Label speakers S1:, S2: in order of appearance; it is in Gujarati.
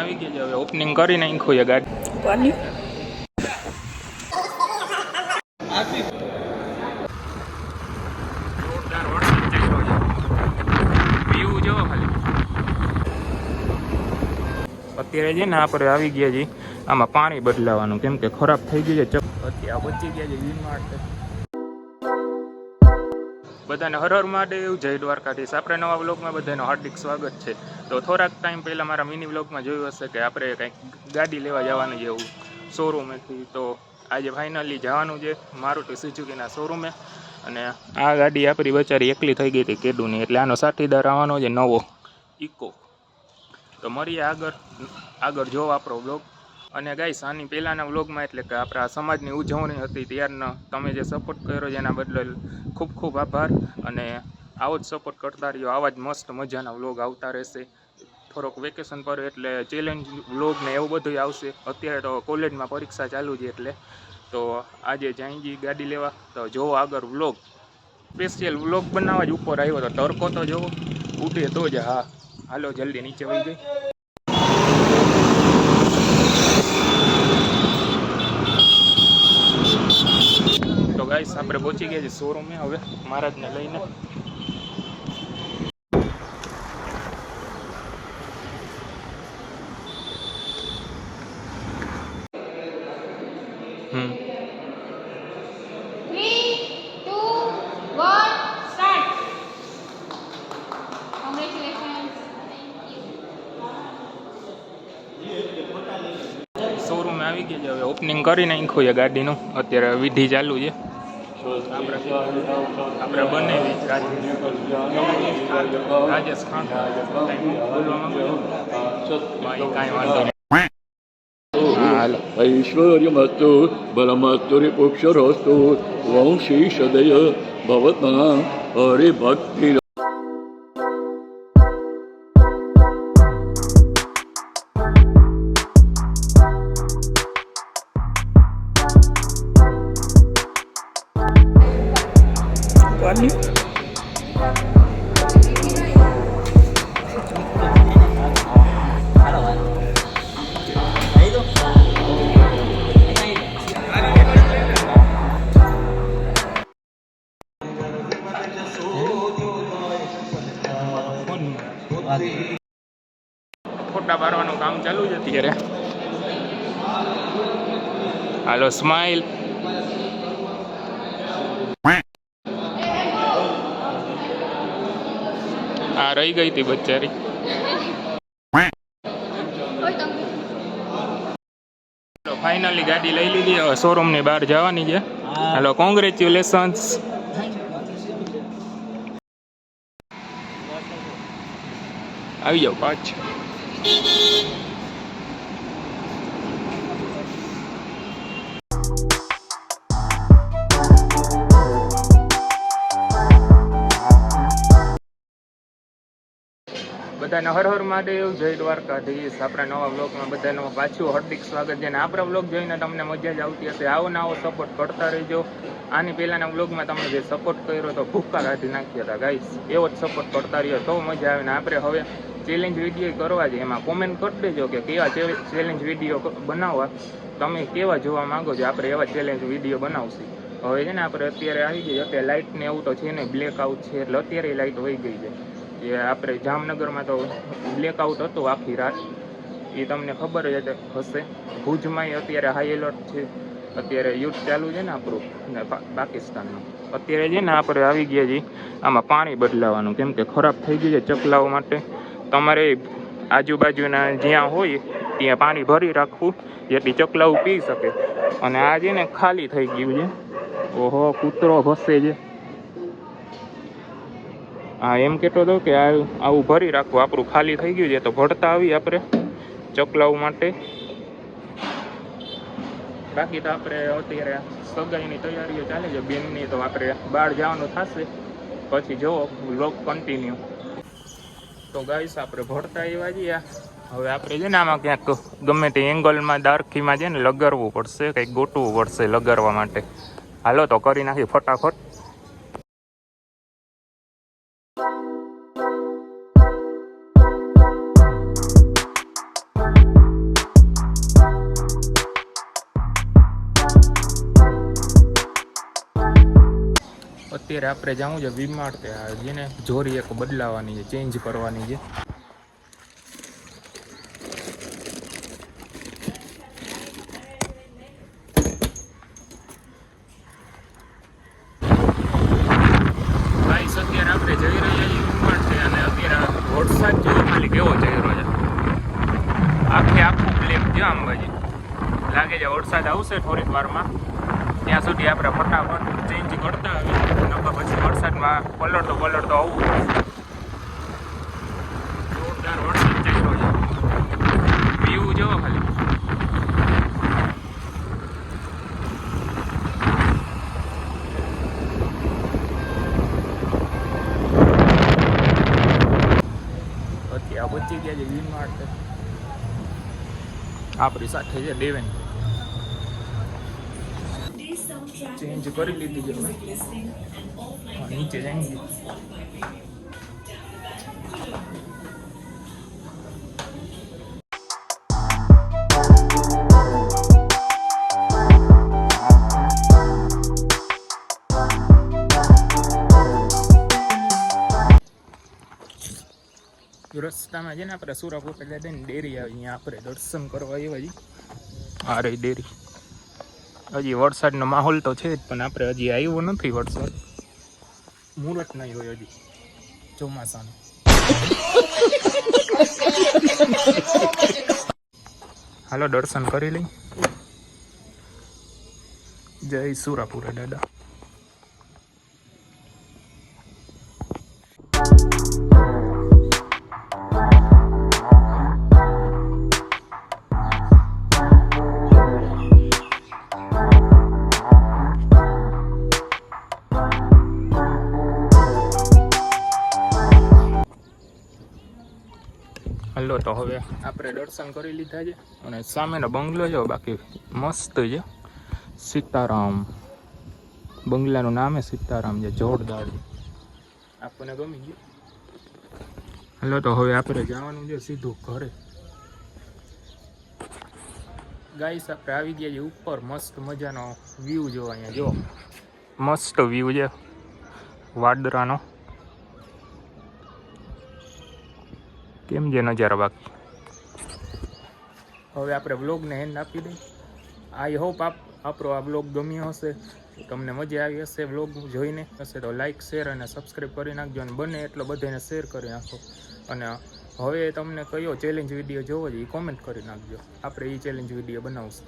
S1: આવી ગઈ છે, હવે ઓપનિંગ કરી નાખ્યું છે ગાડી. વ્યૂ જો ખાલી અત્યારે છે ને આપણે આવી ગયા છીએ આમાં પાણી બદલાવાનું, કેમ કે ખરાબ થઈ ગયું છે. અત્યારે પહોંચી ગયા છે વી-માર્ટ. બધાને હર હર મહાદેવ, જય દ્વારકાધીશ. આપણે નવા વ્લોગમાં બધાનું હાર્દિક સ્વાગત છે. તો થોડાક ટાઈમ પહેલાં મારા મિની વ્લોગમાં જોયું હશે કે આપણે કંઈક ગાડી લેવા જવાનું છે એવું શોરૂમેથી. તો આજે ફાઇનલી જવાનું છે મારુતિ સુઝુકીના શોરૂમે. અને આ ગાડી આપણી બચારી એકલી થઈ ગઈ હતી કેડુની, એટલે આનો સાથીદાર આવવાનો છે નવો ઇકો. તો મળીએ આગળ જોવો આપણો વ્લોગ. અને ગાઈસ આની પહેલાંના વ્લોગમાં એટલે કે આપણા સમાજની ઉજવણી હતી ત્યારનો તમે જે સપોર્ટ કર્યો છે એના બદલ ખૂબ ખૂબ આભાર. અને આવો જ સપોર્ટ કરતા રહ્યો, આવા જ મસ્ત મજાના વ્લોગ આવતા રહેશે. થોડોક વેકેશન પર એટલે ચેલેન્જ વ્લોગ ને એવું બધું આવશે. અત્યારે તો કોલેજમાં પરીક્ષા ચાલુ છે એટલે તો આજે જાઈજી ગાડી લેવા. તો જોવો આગળ વ્લોગ. સ્પેશિયલ વ્લોગ બનાવવા જ ઉપર આવ્યો તો તડકો તો જોવો ઉડે તો જ. હા હાલો જલ્દી નીચે વહી ગઈ. તો ગાઈસ આપણે પહોંચી ગયા છીએ શોરૂમે હવે મહારાજને લઈને. શોરૂમે આવી ગયા છે, હવે ઓપનિંગ કરી નાખ્યું છે ગાડીનું. અત્યારે વિધિ ચાલુ છે. આપણે બનાવી રાજેશ ખાન બોલવા માંગુ કાંઈ વાંધો નહીં.
S2: ऐश्वर्यमस्तु बलमस्तु रिपुक्षरोस्तु वंशी सदय भवतां हरिभक्ति.
S1: ફોટા પાડવાનું કામ ચાલુ છે અત્યારે. હાલો સ્માઈલ. આ રહી ગઈ હતી બચારી. ફાઇનલી ગાડી લઈ લીધી, હવે શોરૂમ ની બહાર જવાની છે. હાલો કોંગ્રેચ્યુલેશન્સ. આવી જાઓ પાછું. બધાને હર હર મહાદેવ, જય દ્વારકાધીશ. આપણા નવા વ્લોગમાં બધાનું પાછું હાર્દિક સ્વાગત છે. અને આપણા વ્લોગ જોઈને તમને મજા જ આવતી હશે. આવો ને આવો સપોર્ટ કરતા રહેજો. આની પહેલાંના વ્લોગમાં તમે જે સપોર્ટ કર્યો તો ભૂક્કા કાઢી નાખ્યા હતા ગાઈસ, એવો જ સપોર્ટ કરતા રહ્યો તો મજા આવે. ને આપણે હવે ચેલેન્જ વિડીયો કરવા છે, એમાં કોમેન્ટ કરી દેજો કે કેવા ચેલેન્જ વિડીયો બનાવવા, તમે કેવા જોવા માંગો છો. આપણે એવા ચેલેન્જ વિડીયો બનાવશું. હવે છે ને આપણે અત્યારે આવી ગઈ, અત્યારે લાઇટ ને એવું તો છે ને બ્લેક આઉટ છે એટલે અત્યારે લાઇટ વહી ગઈ છે. જે આપણે જામનગરમાં તો બ્લેકઆઉટ હતું આખી રાત, એ તમને ખબર જ હશે. ભુજમાં અત્યારે હાઈ એલર્ટ છે. અત્યારે યુદ્ધ ચાલુ છે ને આપણું ને પાકિસ્તાનનું. અત્યારે છે ને આપણે આવી ગયા છીએ આમાં પાણી બદલાવાનું, કેમ કે ખરાબ થઈ ગયું છે ચકલાઓ માટે. તમારે આજુબાજુના જ્યાં હોય ત્યાં પાણી ભરી રાખવું જેથી ચકલાઓ પી શકે. અને આ છે ને ખાલી થઈ ગયું છે. ઓહો કૂતરો ભસે છે. હા એમ કહેતો હતો કે આવું ભરી રાખવું, આપણું ખાલી થઈ ગયું છે તો ભરતા આવી આપણે ચકલાઓ માટે. બાકી તો આપણે અત્યારે સગાઈની તૈયારીઓ ચાલે છે બેનની, તો આપણે બહાર જવાનું થશે. પછી જોવો વ્લોગ કન્ટિન્યુ. તો ગાઈસ આપણે ભરતા એવા છીએ. હવે આપણે છે ને આમાં ક્યાંક ગમે તે એંગલમાં દારખીમાં છે ને લગાડવું પડશે, કંઈક ગોઠવવું પડશે લગાડવા માટે. હાલો તો કરી નાખી ફટાફટ. અત્યારે આપણે જવું છે વીમાર્ટ જેને જોરી એક બદલાવાની છે, ચેન્જ કરવાની છે. ગાઈસ અત્યારે આપણે જઈ રહ્યા છીએ વીમાર્ટ અને અત્યારે વરસાદ જેવો ખાલી કેવો જઈ રહ્યો છે. આખું બ્લેક છે આમ બાજુ લાગે છે વરસાદ આવશે થોડીક વારમાં. ત્યાં સુધી આપણે ફટાફટ ચેન્જ કરતા આવીએ, નકર પછી વરસાદમાં પલળતો આવવું. જોરદાર વરસાદ જઈ રહ્યો છે. વ્યૂ જોવો ખાલી. અત્યારે પહોંચી ગયા છે વીમાર્ટ. આપણી સાથે છે દેવેન. ચેન્જ કરી લીધી છે મેં. નીચે જઈએ. રસ્તામાં છે ને આપણે સુરાપુર દાદાની ડેરી આવી, અહીંયા આપણે દર્શન કરવા આવ્યા છીએ. આ રહી ડેરી. હજી વરસાદનો માહોલ તો છે જ, પણ આપણે હજી આવ્યો નથી વરસાદ. મુહૂર્ત નહીં હોય હજી ચોમાસાનું. હાલો દર્શન કરી લઈ. જય સુરાપુરા દાદા. હલો તો હવે આપણે દર્શન કરી લીધા છે અને સામેનો બંગલો છે બાકી મસ્ત છે. સીતારામ બંગલાનું નામ છે સીતારામ છે. જોરદાર છે, આપણને ગમી ગયું. હલો તો હવે આપણે જવાનું છે સીધું ઘરે. ગાઈસ આપણે આવી ગયા છે ઉપર. મસ્ત મજાનો વ્યૂ જો અહીંયા જો મસ્ત વ્યૂ છે વાડરાનો. કેમ છે નજારો બાકી. હવે આપણે વ્લોગને એન્ડ આપી દઈએ. આઈ હોપ આપણો આ વ્લોગ ગમ્યો હશે, તમને મજા આવી હશે વ્લોગ જોઈને. હશે તો લાઇક શેર અને સબસ્ક્રાઈબ કરી નાખજો અને બને એટલો બધાને શેર કરી નાખો. અને હવે તમને કયો ચેલેન્જ વિડીયો જોવો છે એ કોમેન્ટ કરી નાખજો, આપણે એ ચેલેન્જ વિડીયો બનાવશું.